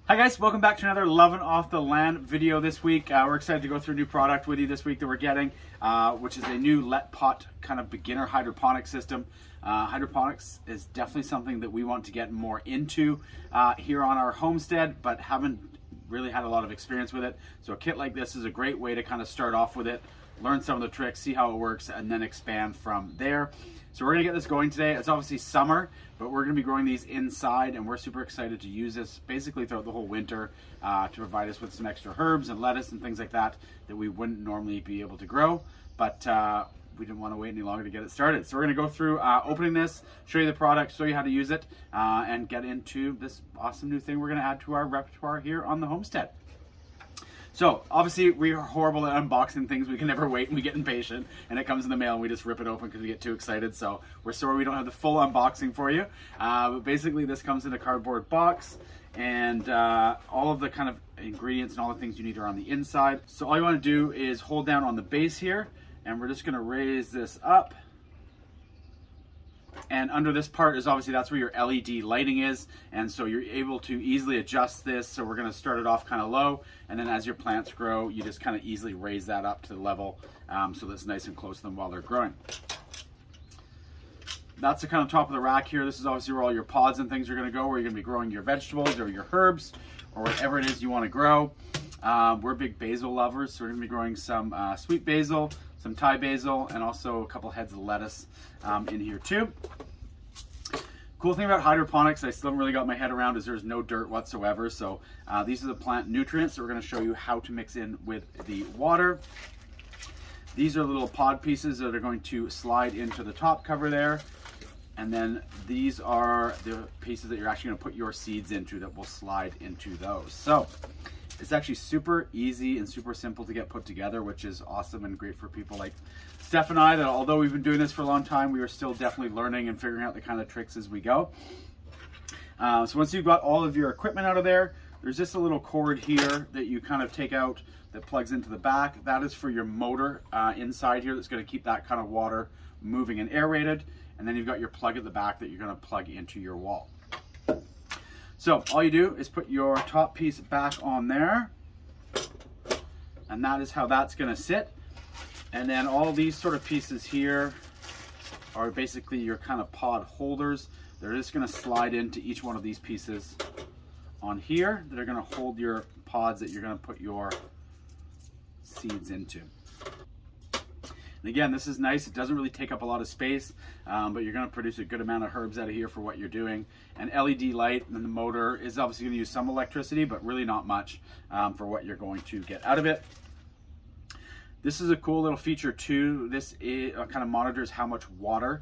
Hi guys, welcome back to another Lovin' Off the Land video this week. We're excited to go through a new product with you this week that we're getting, which is a new LetPot kind of beginner hydroponic system. Hydroponics is definitely something that we want to get more into here on our homestead, but haven't really had a lot of experience with it. So a kit like this is a great way to kind of start off with it, learn some of the tricks, see how it works, and then expand from there. So we're gonna get this going today. It's obviously summer, but we're gonna be growing these inside, and we're super excited to use this basically throughout the whole winter to provide us with some extra herbs and lettuce and things like that that we wouldn't normally be able to grow. But we didn't want to wait any longer to get it started. So we're gonna go through opening this, show you the product, show you how to use it, and get into this awesome new thing we're gonna add to our repertoire here on the homestead. So obviously we are horrible at unboxing things. We can never wait and we get impatient and it comes in the mail and we just rip it open because we get too excited. So we're sorry we don't have the full unboxing for you. But basically this comes in a cardboard box and all of the kind of ingredients and all the things you need are on the inside. So all you want to do is hold down on the base here and we're just going to raise this up. And under this part is obviously that's where your LED lighting is, and so you're able to easily adjust this. So we're going to start it off kind of low, and then as your plants grow you just kind of easily raise that up to the level so that's nice and close to them while they're growing. That's the kind of top of the rack here. This is obviously where all your pods and things are going to go, where you're going to be growing your vegetables or your herbs or whatever it is you want to grow. We're big basil lovers, so we're going to be growing some sweet basil, some Thai basil, and also a couple heads of lettuce in here too. Cool thing about hydroponics, I still haven't really got my head around, is there's no dirt whatsoever. So these are the plant nutrients that we're going to show you how to mix in with the water. These are little pod pieces that are going to slide into the top cover there. And then these are the pieces that you're actually going to put your seeds into that will slide into those. So it's actually super easy and super simple to get put together, which is awesome and great for people like Steph and I, that although we've been doing this for a long time, we are still definitely learning and figuring out the kind of tricks as we go. So once you've got all of your equipment out of there, there's just a little cord here that you kind of take out that plugs into the back. That is for your motor inside here that's going to keep that kind of water moving and aerated. And then you've got your plug at the back that you're going to plug into your wall. So all you do is put your top piece back on there, and that is how that's going to sit. And then all these sort of pieces here are basically your kind of pod holders. They're just going to slide into each one of these pieces on here that are going to hold your pods that you're going to put your seeds into. And again, this is nice. It doesn't really take up a lot of space, but you're going to produce a good amount of herbs out of here for what you're doing. An LED light and the motor is obviously going to use some electricity, but really not much for what you're going to get out of it. This is a cool little feature too. This kind of monitors how much water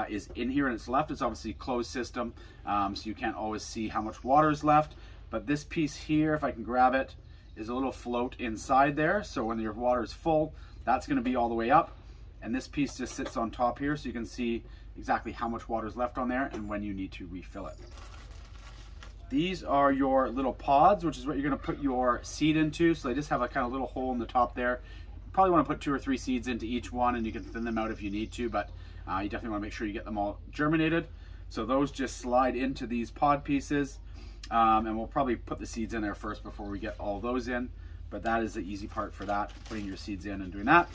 is in here and it's left. It's obviously a closed system, so you can't always see how much water is left. But this piece here, if I can grab it, is a little float inside there. So when your water is full, that's going to be all the way up. And this piece just sits on top here, so you can see exactly how much water is left on there and when you need to refill it. These are your little pods, which is what you're going to put your seed into. So they just have a kind of little hole in the top there. You probably want to put 2 or 3 seeds into each one, and you can thin them out if you need to, but you definitely want to make sure you get them all germinated. So those just slide into these pod pieces, and we'll probably put the seeds in there first before we get all those in. But that is the easy part for that, putting your seeds in and doing that.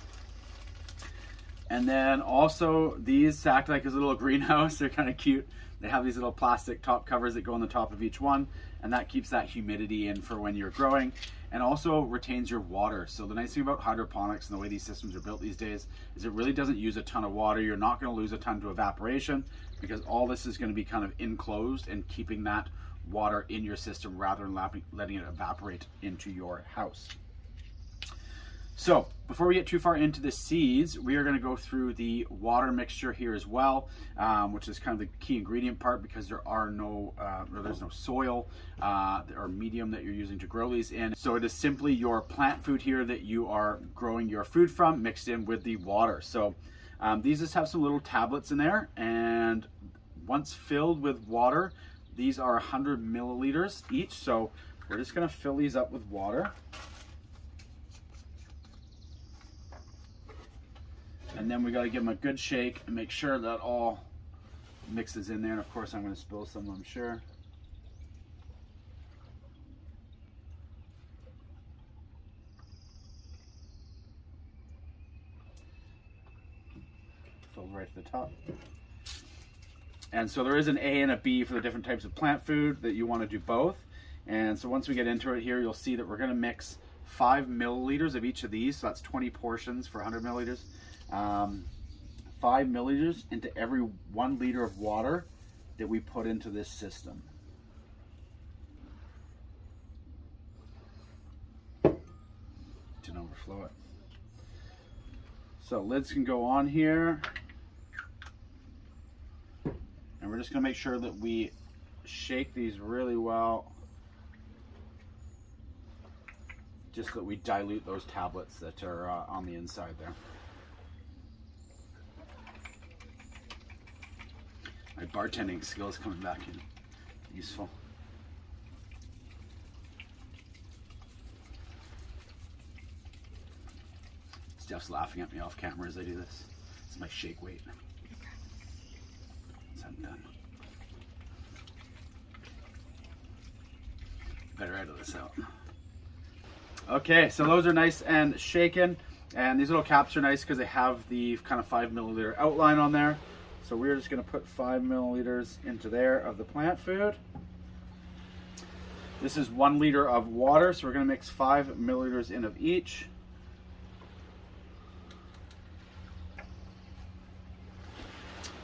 And then also these act like a little greenhouse. They're kind of cute. They have these little plastic top covers that go on the top of each one, and that keeps that humidity in for when you're growing and also retains your water. So the nice thing about hydroponics and the way these systems are built these days is it really doesn't use a ton of water. You're not going to lose a ton to evaporation because all this is going to be kind of enclosed and keeping that water in your system rather than letting it evaporate into your house. So before we get too far into the seeds, we are going to go through the water mixture here as well, which is kind of the key ingredient part because there's no soil or medium that you're using to grow these in. So it is simply your plant food here that you are growing your food from mixed in with the water. So these just have some little tablets in there, and once filled with water, these are 100 milliliters each. So we're just going to fill these up with water. And then we got to give them a good shake and make sure that all mixes in there. And of course I'm going to spill some, I'm sure. right to the top. And so there is an A and a B for the different types of plant food that you want to do both. And so once we get into it here, you'll see that we're going to mix 5 milliliters of each of these. So that's 20 portions for 100 milliliters. 5 milliliters into every 1 liter of water that we put into this system. Didn't overflow it. So lids can go on here. And we're just going to make sure that we shake these really well, just so that we dilute those tablets that are on the inside there. My bartending skills coming back in useful. Steph's laughing at me off camera as I do this. It's my shake weight. Once I'm done. Better edit this out. Okay, so those are nice and shaken. And these little caps are nice because they have the kind of 5 milliliter outline on there. So we're just going to put 5 milliliters into there of the plant food. This is 1 liter of water, so we're going to mix 5 milliliters in of each.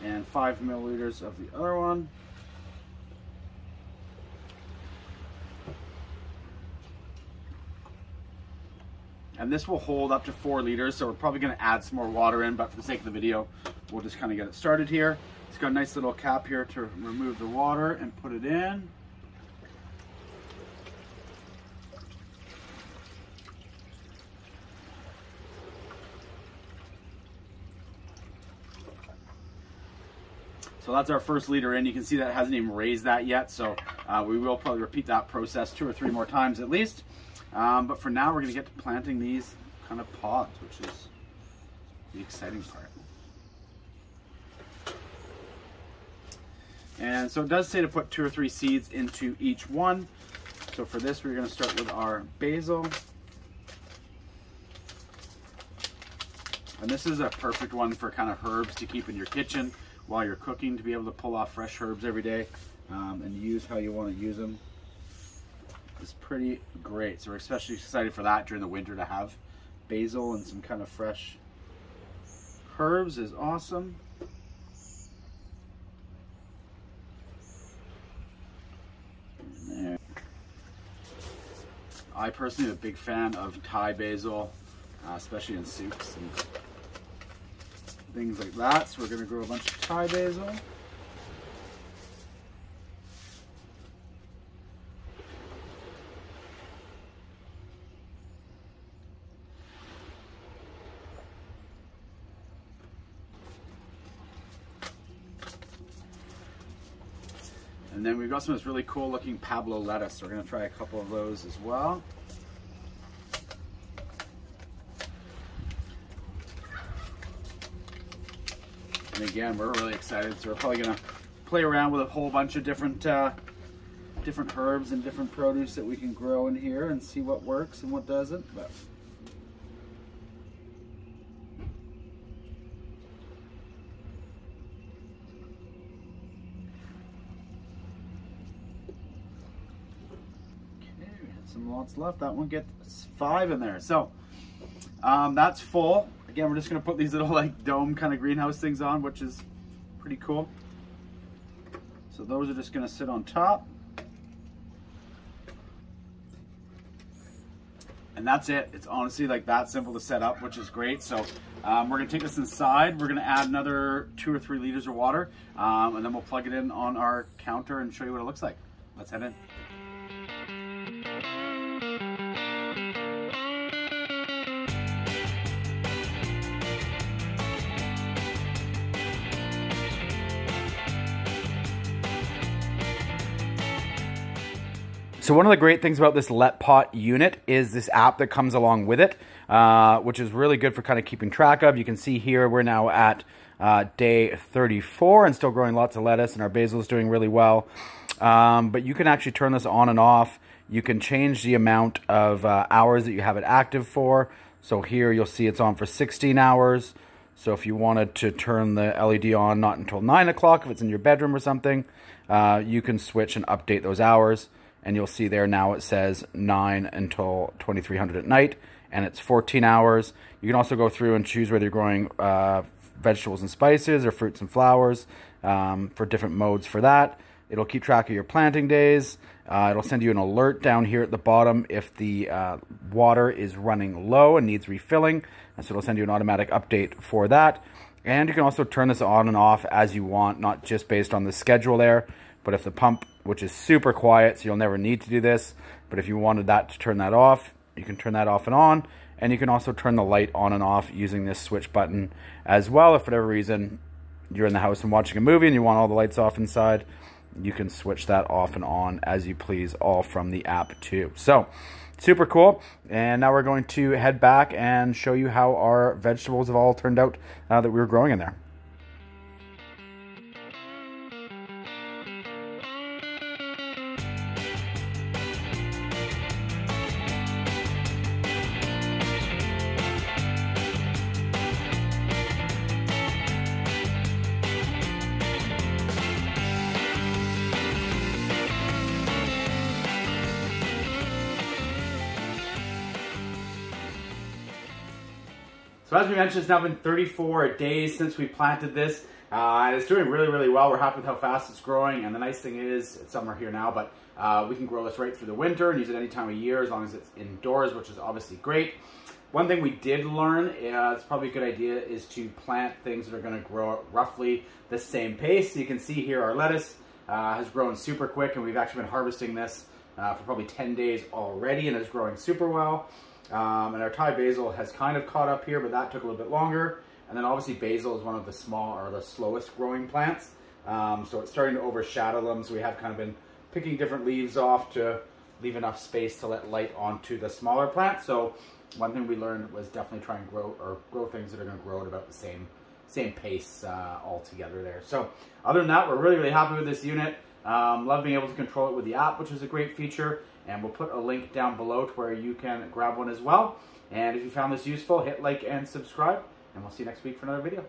And 5 milliliters of the other one. And this will hold up to 4 liters, so we're probably going to add some more water in, but for the sake of the video, we'll just kind of get it started here. It's got a nice little cap here to remove the water and put it in. So that's our first liter in. You can see that it hasn't even raised that yet, so we will probably repeat that process 2 or 3 more times at least. But for now, we're going to get to planting these kind of pods, which is the exciting part. And so it does say to put 2 or 3 seeds into each one. So for this, we're going to start with our basil. And this is a perfect one for kind of herbs to keep in your kitchen while you're cooking, to be able to pull off fresh herbs every day and use how you want to use them. It's pretty great. So we're especially excited for that during the winter, to have basil and some kind of fresh herbs is awesome. There. I personally am a big fan of Thai basil, especially in soups and things like that. So we're going to grow a bunch of Thai basil. And then we've got some of this really cool looking Pablo lettuce. So we're going to try a couple of those as well. And again, we're really excited. So we're probably going to play around with a whole bunch of different herbs and different produce that we can grow in here and see what works and what doesn't. But some lots left. That one gets 5 in there. So that's full. Again, we're just going to put these little like dome kind of greenhouse things on, which is pretty cool. So those are just going to sit on top. And that's it. It's honestly like that simple to set up, which is great. So we're going to take this inside. We're going to add another 2 or 3 liters of water, and then we'll plug it in on our counter and show you what it looks like. Let's head in. So one of the great things about this LetPot unit is this app that comes along with it, which is really good for kind of keeping track of. You can see here we're now at day 34 and still growing lots of lettuce, and our basil is doing really well. But you can actually turn this on and off. You can change the amount of hours that you have it active for. So here you'll see it's on for 16 hours, So if you wanted to turn the LED on not until 9 o'clock, if it's in your bedroom or something, you can switch and update those hours. And you'll see there now it says 9 until 2300 at night, and it's 14 hours. You can also go through and choose whether you're growing vegetables and spices or fruits and flowers for different modes for that. It'll keep track of your planting days. It'll send you an alert down here at the bottom if the water is running low and needs refilling. And so it'll send you an automatic update for that. And you can also turn this on and off as you want, not just based on the schedule there, but if the pump, which is super quiet, so you'll never need to do this, but if you wanted that to turn that off, you can turn that off and on. And you can also turn the light on and off using this switch button as well. If for whatever reason you're in the house and watching a movie and you want all the lights off inside, you can switch that off and on as you please, all from the app too. So super cool. And now we're going to head back and show you how our vegetables have all turned out that we were growing in there. So as we mentioned, it's now been 34 days since we planted this. It's doing really, really well. We're happy with how fast it's growing. And the nice thing is, it's summer here now, but we can grow this right through the winter and use it any time of year as long as it's indoors, which is obviously great. One thing we did learn, it's probably a good idea, is to plant things that are going to grow at roughly the same pace. So you can see here our lettuce has grown super quick, and we've actually been harvesting this for probably 10 days already, and is growing super well. And our Thai basil has kind of caught up here, but that took a little bit longer. And then obviously basil is one of the the slowest growing plants. So it's starting to overshadow them. So we have kind of been picking different leaves off to leave enough space to let light onto the smaller plants. So one thing we learned was definitely try and grow things that are going to grow at about the same pace altogether there. So other than that, we're really, really happy with this unit. Love being able to control it with the app, which is a great feature. And we'll put a link down below to where you can grab one as well. And if you found this useful, hit like and subscribe. And we'll see you next week for another video.